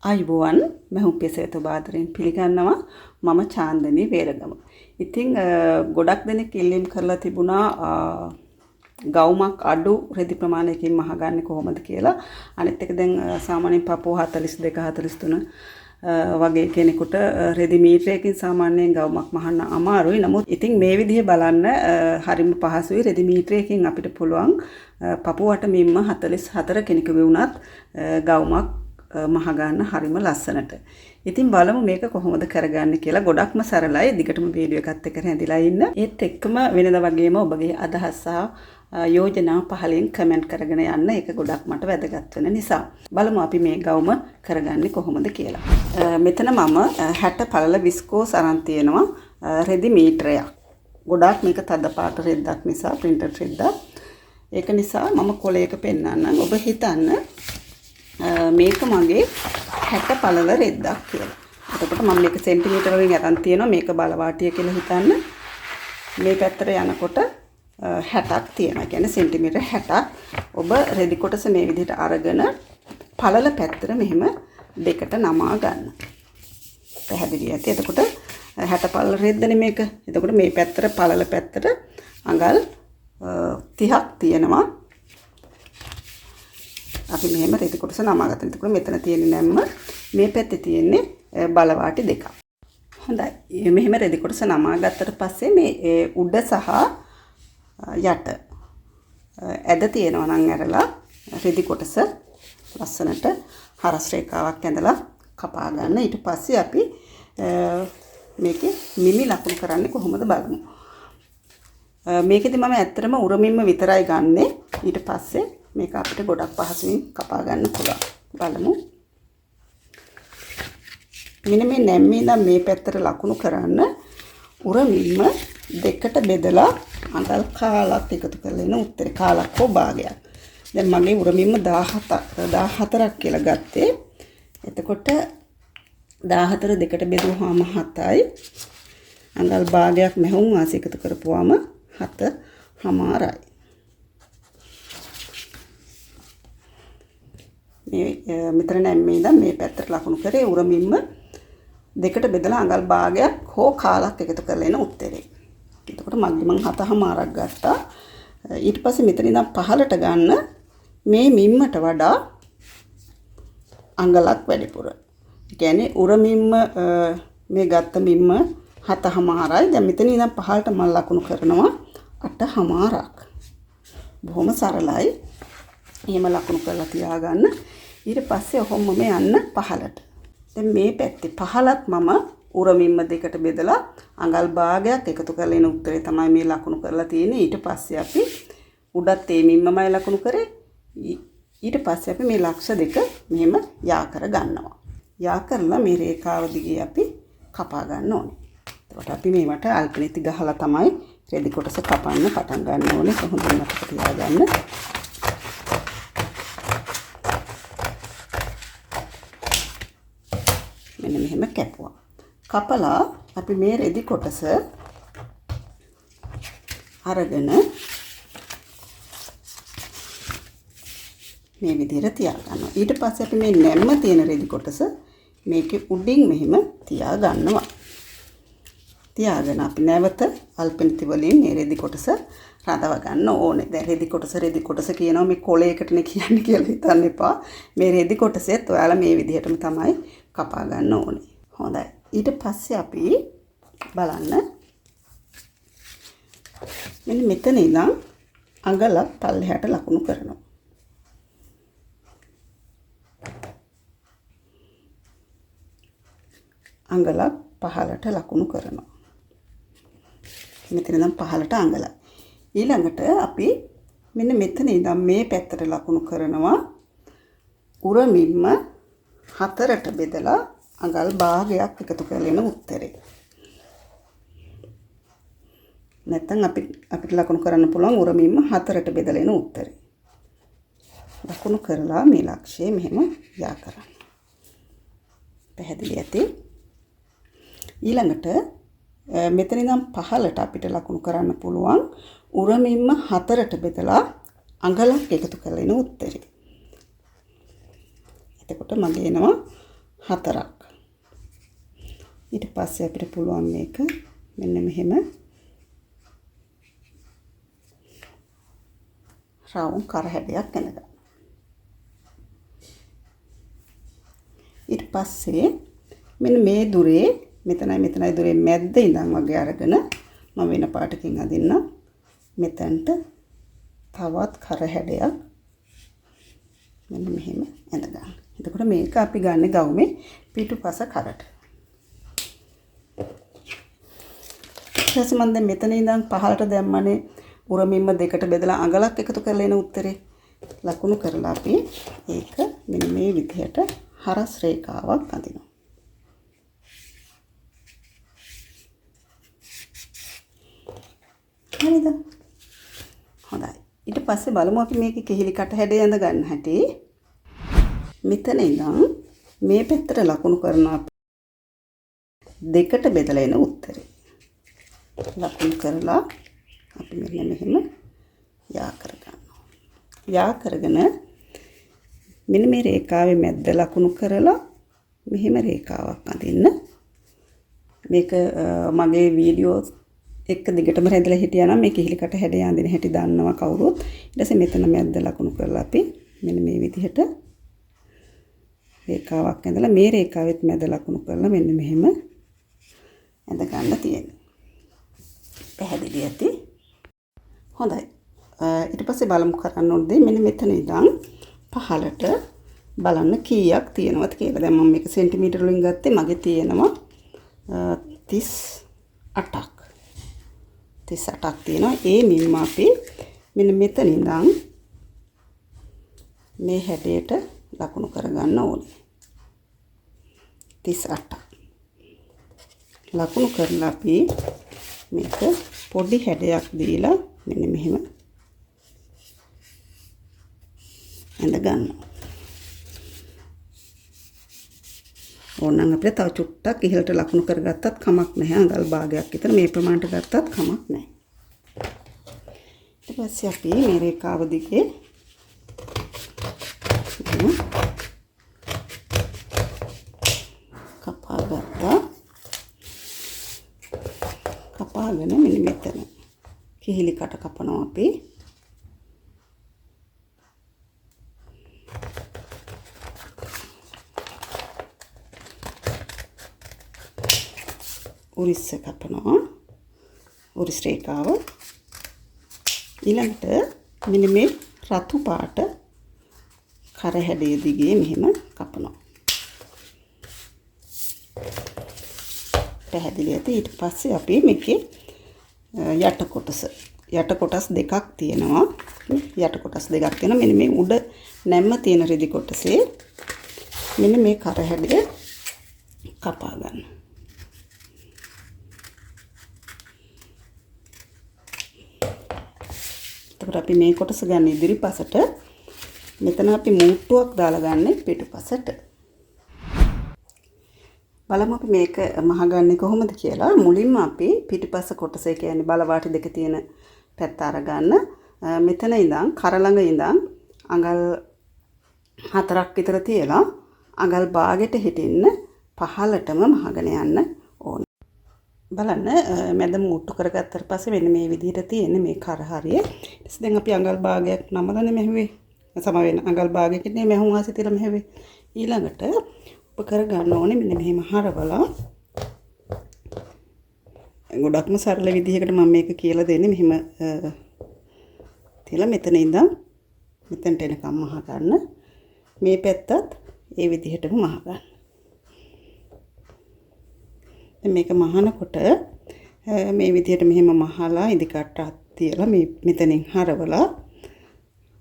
ආයුබෝවන් මම පෙසේත බාදරෙන් පිළිගන්නවා මම චාන්දනී වේරගම. ඉතින් ගොඩක් දෙනෙක් ඉල්ලීම් කරලා තිබුණා ගවුමක් අඩු රෙදි ප්‍රමාණයකින් මහගන්නේ කොහොමද කියලා. අනිත් එක දැන් සාමාන්‍යයෙන් පපුව 42 43 වගේ කෙනෙකුට රෙදි මීටරයකින් සාමාන්‍යයෙන් ගවුමක් මහන්න අමාරුයි. නමුත් ඉතින් මේ විදිහේ බලන්න හරිම පහසුයි. රෙදි මීටරයකින් අපිට පුළුවන් පපුවට මින්ම 44 කෙනෙකුගේ වුණත් ගවුමක් මහගන්න හරිම ලස්සනට. ඉතින් බලමු මේක කොහොමද කරගන්නේ කියලා. ගොඩක්ම සරලයි. දිගටම වීඩියෝ එකත් එක්ක රැඳිලා ඉන්න. ඒත් එක්කම වෙනදා වගේම ඔබගේ අදහස් සහ යෝජනා පහලින් කමෙන්ට් කරගෙන යන්න. ඒක ගොඩක් මට වැදගත් වෙන නිසා. බලමු අපි මේ ගවුම කරගන්නේ කොහොමද කියලා. මෙතන මම 60 පළල විස්කෝස් අරන් තියෙනවා රෙදි මීටරයක්. ගොඩක් මේක තද පාට රෙද්දක් නිසා ප්‍රින්ටර් රෙද්දක්. ඒක නිසා මම කොලයක පෙන්නන්නම්. ඔබ හිතන්න මේක මගේ 60 පළල රෙද්දක් කියලා. එතකොට මම මේක සෙන්ටිමීටර වලින් අරන් තියෙනවා. මේක බලවාටිය කියලා හිතන්න. මේ පැත්තට යනකොට 60ක් තියෙනවා. කියන්නේ සෙන්ටිමීටර 60ක්. ඔබ රෙදි කොටස මේ විදිහට අරගෙන පළල පැත්තට මෙහෙම දෙකට නමා ගන්න. පැහැදිලි ඇති. එතකොට 60 පළල රෙද්දනේ මේක. එතකොට මේ පැත්තට පළල පැත්තට අඟල් 30ක් තියෙනවා. අපි මෙහෙම රෙදි කොටස නමා ගත්තා. එතකොට මෙතන තියෙන නැම්ම මේ පැත්තේ තියෙන්නේ බලවාටි දෙකක්. හොඳයි. මෙහෙම රෙදි කොටස නමා ගත්තට පස්සේ මේ උඩ සහ යට ඇද තියෙනවා නම් ඇරලා රෙදි කොටස ලස්සනට හරස් රේඛාවක් ඇඳලා කපා ගන්න. ඊට පස්සේ අපි මේකේ මිමි ලකුණු කරන්නේ කොහොමද බලමු. මේකෙදි මම ඇත්තටම උරමින්ම විතරයි ගන්නෙ. ඊට පස්සේ මේක අපිට ගොඩක් පහසුවෙන් කපා ගන්න පුළුවන්. බලමු. මෙන්න මේ නැම්මේ ඉඳන් මේ පැත්තට ලකුණු කරන්න උරමින්ම දෙකට බෙදලා අඟල් කාලක් එකතු කරලා එන උත්තරේ කාලක් හෝ භාගයක්. දැන් මගේ උරමින්ම 14ක් කියලා ගත්තේ. එතකොට 14 දෙකට බෙදුවාම 7යි. අඟල් භාගයක් මෙහුම් වාසි එකතු කරපුවාම 7:00. මෙතන නැම්මේ ඉඳන් මේ පැත්තට ලකුණු කරේ උරමින්ම දෙකට බෙදලා අඟල් භාගයක් හෝ කාලක් එකතු කරලා එන උත්තරේ. එතකොට මම 7:00ක් ගත්තා. ඊට පස්සේ මෙතන ඉඳන් පහළට ගන්න මේ මිම්මට වඩා අඟලක් වැඩිපුර. ඒ කියන්නේ උරමින්ම මේ ගත්ත මිම්ම 7:00යි. දැන් මෙතන ඉඳන් පහළට මම ලකුණු කරනවා 8:00ක්. බොහොම සරලයි. එහෙම ලකුණු කරලා තියාගන්න. ඊට පස්සේ ඔහොමම යන්න පහළට. දැන් මේ පැත්තේ පහළත් මම උරමින්ම දෙකට බෙදලා අඟල් භාගයක් එකතු කරලා එන උත්තරේ තමයි මේ ලකුණු කරලා තියෙන්නේ. ඊට පස්සේ අපි උඩත් ඒ මිම්මමයි ලකුණු කරේ. ඊට පස්සේ අපි මේ ලක්ෂ දෙක මෙහෙම යා කර ගන්නවා. යා කරලා මේ රේඛාව දිගේ අපි කපා ගන්න ඕනේ. එතකොට අපි මේවට අල්පනිති ගහලා තමයි රෙදි කොටස කපන්න පටන් ගන්න ඕනේ. කොහොමද මතක තියාගන්න. මෙන්න මෙහෙම කැපුවා. කපලා අපි මේ රෙදි කොටස අරගෙන මේ විදිහට තියාගන්නවා. ඊට පස්සේ අපි මේ නැම්ම තියෙන රෙදි කොටස මේකේ උඩින් මෙහෙම තියාගන්නවා. තියාගෙන අපි නැවත අල්පෙන්ති වලින් මේ රෙදි කොටස රඳව ගන්න ඕනේ. දැන් රෙදි කොටස කියනවා මේ කොලයකටනේ කියන්නේ කියලා හිතන්න එපා. මේ රෙදි කොටසෙත් ඔයාලා මේ විදිහටම තමයි කපා ගන්න ඕනේ. හොඳයි. ඊට පස්සේ අපි බලන්න මෙන්න මෙතන ඉඳන් අඟලක් පල්ලෙහාට ලකුණු කරනවා. අඟලක් පහළට ලකුණු කරනවා. මෙතන ඉඳන් පහළට අඟල. ඊළඟට අපි මෙන්න මෙතන ඉඳන් මේ පැත්තට ලකුණු කරනවා. උරමින්ම 4ට බෙදලා අඟල් භාගයක් එකතු කරලා එන උත්තරේ. නැත්නම් අපිට ලකුණු කරන්න පුළුවන් උරමින්ම 4ට බෙදලා එන උත්තරේ. ලකුණු කරලා මේ ලක්ෂය මෙහෙම යා කරන්න. පැහැදිලි ඇති. ඊළඟට මෙතන ඉඳන් පහළට අපිට ලකුණු කරන්න පුළුවන් උරමින්ම 4ට බෙදලා අඟලක් එකතු කරලා එන උත්තරේ. එතකොට මගේ එනවා 4ක්. ඊට පස්සේ අපිට පුළුවන් මේක මෙන්න මෙහෙම රවුම් කර හැඩයක් ඇඳ ගන්න. ඊට පස්සේ මෙන්න මේ දුරේ මෙතනයි දුරේ මැද්ද ඉඳන් වගේ අරගෙන මම වෙන පාටකින් අදින්න මෙතනට තවත් කර හැඩයක් මෙන්න මෙහෙම ඇඳ ගන්න. එතකොට මේක අපි ගන්න ගවුමේ පිටුපස කරට. ඊට මම දැන් මෙතන ඉඳන් පහළට දැම්මනේ උරමින්ම දෙකට බෙදලා අඟලක් එකතු කරලා එන උත්තරේ ලකුණු කරලා අපි ඒක මෙන්න මේ විදිහට හරස් රේඛාවක් අඳිනවා. හරිද? හොඳයි. ඊට පස්සේ බලමු අපි මේකේ කිහිලි කට හැඩය ඇඳ ගන්න හැටි. මෙතන ඉඳන් මේ පැත්තට ලකුණු කරනවා දෙකට බෙදලා එන උත්තරේ. ලකුණු කරලා අපි මෙන්න මෙහෙම යා කර ගන්නවා. යා කරගෙන මෙන්න මේ රේඛාවේ මැද්ද ලකුණු කරලා මෙහෙම රේඛාවක් අඳින්න. මේක මගේ වීඩියෝ එක දිගටම රැඳලා හිටියා නම් මේ කිහිලිකට හැඩය අඳින හැටි දන්නවා කවුරුත්. ඊට පස්සේ මෙතන මැද්ද ලකුණු කරලා අපි මෙන්න මේ විදිහට රේඛාවක් ඇඳලා මේ රේඛාවෙත් මැද ලකුණු කරලා මෙන්න මෙහෙම ඇඳ ගන්න තියෙනවා. පැහැදිලි ඇති. හොඳයි. ඊට පස්සේ බලමු කරන්න ඕනේ මෙන්න මෙතන ඉඳන් පහළට බලන්න කීයක් තියෙනවද කියලා. දැන් මම මේක සෙන්ටිමීටර වලින් ගත්තේ. මගේ තියෙනවා 38ක්. 38ක් තියෙනවා. ඒ මින්ම අපි මෙන්න මෙතන ඉඳන් මේ හැඩයට ලකුණු කරගන්න ඕනේ. 38ක්. ලකුණු කරලා අපි මේක පොඩි හැඩයක් දීලා මෙන්න මෙහෙම ඇඳ ගන්නවා. ඕනනම් අපිට තව චුට්ටක් ඉහළට ලකුණු කරගත්තත් කමක් නැහැ. අඟල් භාගයක් විතර මේ ප්‍රමාණයට ගත්තත් කමක් නැහැ. ඊට පස්සේ අපි මේ රේඛාව දිගේ කපා ගත්තා. කපාගෙන මෙන්න මෙතන කිහිලි කට කපනවා අපි. උරිස්ස කපනවා. උරිස් රේඛාව. ඊළඟට මෙන්න මේ රතු පාට කර හැඩය දිගේ මෙහෙම කපනවා. පැහැදිලි ඇති. ඊට පස්සේ අපි මේකේ යට කොටස් දෙකක් තියෙනවා. යට කොටස් දෙකක් තියෙනවා. මෙන්න මේ උඩ නැම්ම තියෙන රෙදි කොටසේ මෙන්න මේ කර හැඩය කපා ගන්න. එතකොට අපි මේ කොටස ගන්න ඉදිරිපසට. මෙතන අපි මූට්ටුවක් දාලා ගන්න පිටුපසට. බලමු අපි මේක මහගන්නේ කොහොමද කියලා. මුලින්ම අපි පිටිපස්ස කොටස කියන්නේ බලවාටි දෙක තියෙන පැත්ත අරගන්න. මෙතන ඉඳන් කර ළඟ ඉඳන් අඟල් 4ක් විතර තියලා අඟල් භාගෙට හිටින්න පහළටම මහගෙන යන්න ඕනේ. බලන්න මැද මුට්ටු කරගත්තට පස්සේ මෙන්න මේ විදිහට තියෙන්නේ මේ කර හරිය. ඊට පස්සේ දැන් අපි අඟල් භාගයක් නමලානේ මෙහුවේ. සම වෙන අඟල් භාගයකින් නේ මෙහුම් වාසිය තියලා මෙහුවේ. ඊළඟට කර ගන්න ඕනේ මෙන්න මෙහෙම හරවලා. ගොඩක්ම සරල විදිහකට මම මේක කියලා දෙන්නේ. මෙහෙම තියලා මෙතන ඉඳන් මෙතනට එනකම් මහ ගන්න. මේ පැත්තත් ඒ විදිහටම මහ ගන්න. දැන් මේක මහනකොට මේ විදිහට මෙහෙම මහලා ඉදිකට්ට තියලා මේ මෙතනින් හරවලා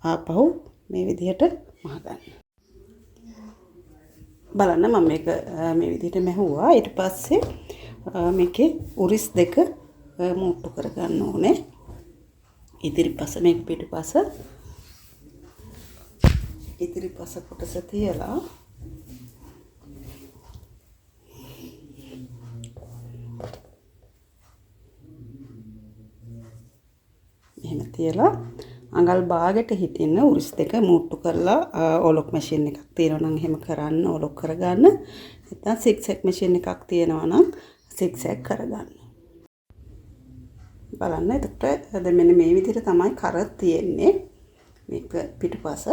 ආපහු මේ විදිහට මහ ගන්න. බලන්න මම මේක මේ විදිහට මැහුවා. ඊට පස්සේ මේකේ උරිස් දෙක මුට්ටු කරගන්න ඕනේ. ඉදිරිපස මේක පිටුපස ඉදිරිපස කොටස තියලා මෙහෙම තියලා අඟල් භාගයට හිටින්න උරිස් දෙක මුට්ටු කරලා ඔලොක් මැෂින් එකක් තියෙනවා නම් එහෙම කරන්න ඔලොක් කරගන්න. නැත්නම් සිග්සැග් මැෂින් එකක් තියෙනවා නම් සිග්සැග් කරගන්න. බලන්න එතකොට දැන් මෙන්න මේ විදිහට තමයි කර තියෙන්නේ. මේක පිටුපස.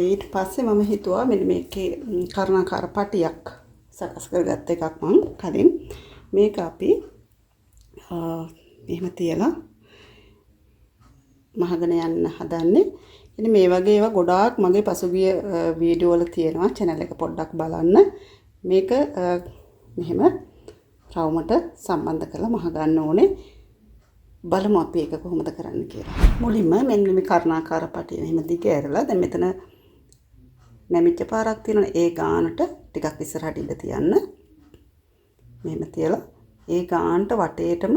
ඊට පස්සේ මම හිතුවා මෙන්න මේකේ කර්ණාකාර පටියක් සකස් කරගත්ත එකක් මං කලින්. මේක අපි එහෙම තියලා මහගෙන යන්න හදන්නේ. ඉතින් මේ වගේ ඒවා ගොඩාක් මගේ පසුගිය වීඩියෝ වල තියෙනවා. channel එක පොඩ්ඩක් බලන්න. මේක මෙහෙම රවුමට සම්බන්ධ කරලා මහ ගන්න ඕනේ. බලමු අපි ඒක කොහොමද කරන්න කියලා. මුලින්ම මෙන්න මේ කර්ණාකාර පටිය මෙහෙම දිග ඇරලා දැන් මෙතන නැමිච්ච පාරක් තියෙනවා. ඒ ගානට ටිකක් ඉස්සරහට ඉඳ තියන්න. මෙහෙම තියලා ඒ ගානට වටේටම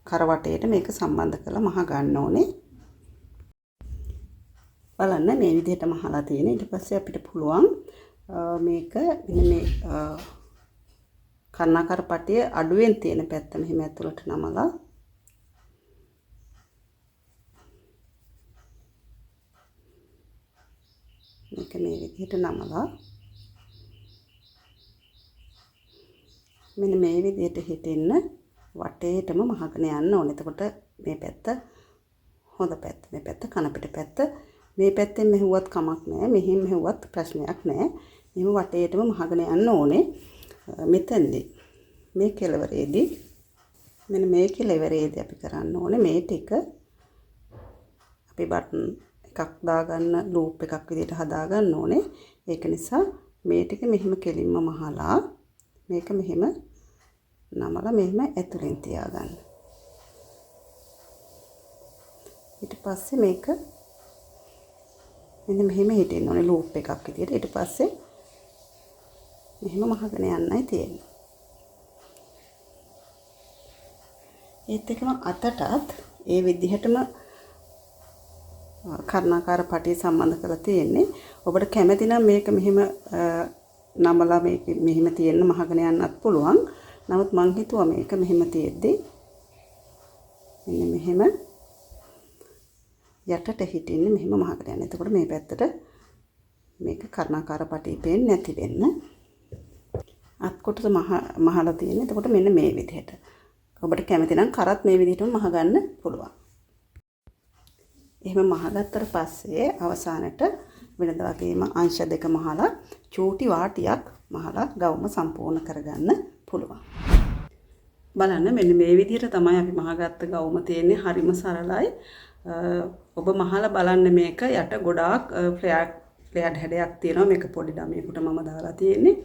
කර වටේට මේක සම්බන්ධ කරලා මහ ගන්න ඕනේ. බලන්න මේ විදිහට මහලා තියෙන. ඊට පස්සේ අපිට පුළුවන් මේක මෙන්න මේ කර්ණාකාර පටිය අඩුවෙන් තියෙන පැත්ත මෙහෙම ඇතුළට නමලා මේක මේ විදිහට නමලා මෙන්න මේ විදිහට හිටින්න වටේටම මහගෙන යන්න ඕනේ. එතකොට මේ පැත්ත හොඳ පැත්ත, මේ පැත්ත කන පිට පැත්ත. මේ පැත්තෙන් මෙහෙව්වත් කමක් නැහැ. මෙහෙන් මෙහෙව්වත් ප්‍රශ්නයක් නැහැ. මෙහෙම වටේටම මහගෙන යන්න ඕනේ. මෙතෙන්දී මේ කෙළවරේදී මෙන්න මේ කෙළවරේදී අපි කරන්න ඕනේ මේ ටික අපි බටන් එකක් දාගන්න ලූප් එකක් විදිහට හදා ගන්න ඕනේ. ඒක නිසා මේ ටික මෙහෙම කෙලින්ම මහලා මේක මෙහෙම නමලා මෙහෙම ඇතුලෙන් තියාගන්න. ඊට පස්සේ මේක මෙන්න මෙහෙම හිටින්න ඕනේ ලූප් එකක් විදිහට. ඊට පස්සේ මෙහෙම මහගෙන යන්නයි තියෙන්නේ. ඒත් එකම අතටත් ඒ විදිහටම කර්ණාකාර පටිය සම්බන්ධ කරලා තියෙන්නේ. ඔබට කැමති නම් මේක මෙහෙම නමලා මේක මෙහෙම තියෙන්න මහගෙන යන්නත් පුළුවන්. නමුත් මං හිතුවා මේක මෙහෙම තියෙද්දි මෙන්න මෙහෙම යටට හිටින්නේ මෙහෙම මහගෙන යන්න. එතකොට මේ පැත්තට මේක කර්ණාකාර පටිය පේන්නේ නැති වෙන්න. අත් කොටස මහලා තියෙන්නේ. එතකොට මෙන්න මේ විදිහට. ඔබට කැමති නම් කරත් මේ විදිහටම මහ ගන්න පුළුවන්. එහෙම මහගත්තට පස්සේ අවසානට වෙනද වගේම අංශ දෙක මහලා චූටි වාටියක් මහලා ගවුම සම්පූර්ණ කරගන්න පුළුවන්. බලන්න මෙන්න මේ විදිහට තමයි අපි මහගත්ත ගවුම තියෙන්නේ. හරිම සරලයි. ඔබ මහලා බලන්න මේක යට ගොඩාක් ෆ්ලෑට් හැඩයක් තියෙනවා. මේක පොඩි ළමයෙකුට මම දාලා තියෙන්නේ.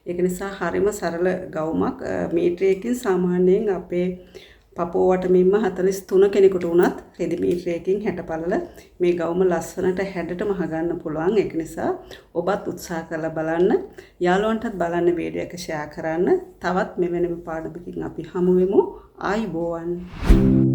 ඒක නිසා හරිම සරල ගවුමක්. මීටරයකින් සාමාන්‍යයෙන් අපේ පපුවට මෙන්න 43 කෙනෙකුට උනත් රෙදි මීටරයකින් 60 පළල මේ ගවුම ලස්සනට හැඩට මහ ගන්න පුළුවන්. ඒක නිසා ඔබත් උත්සාහ කරලා බලන්න. යාළුවන්ටත් බලන්න වීඩියෝ එක ෂෙයා කරන්න. තවත් මෙවැනිම පාඩමකින් අපි හමු වෙමු. ආයුබෝවන්.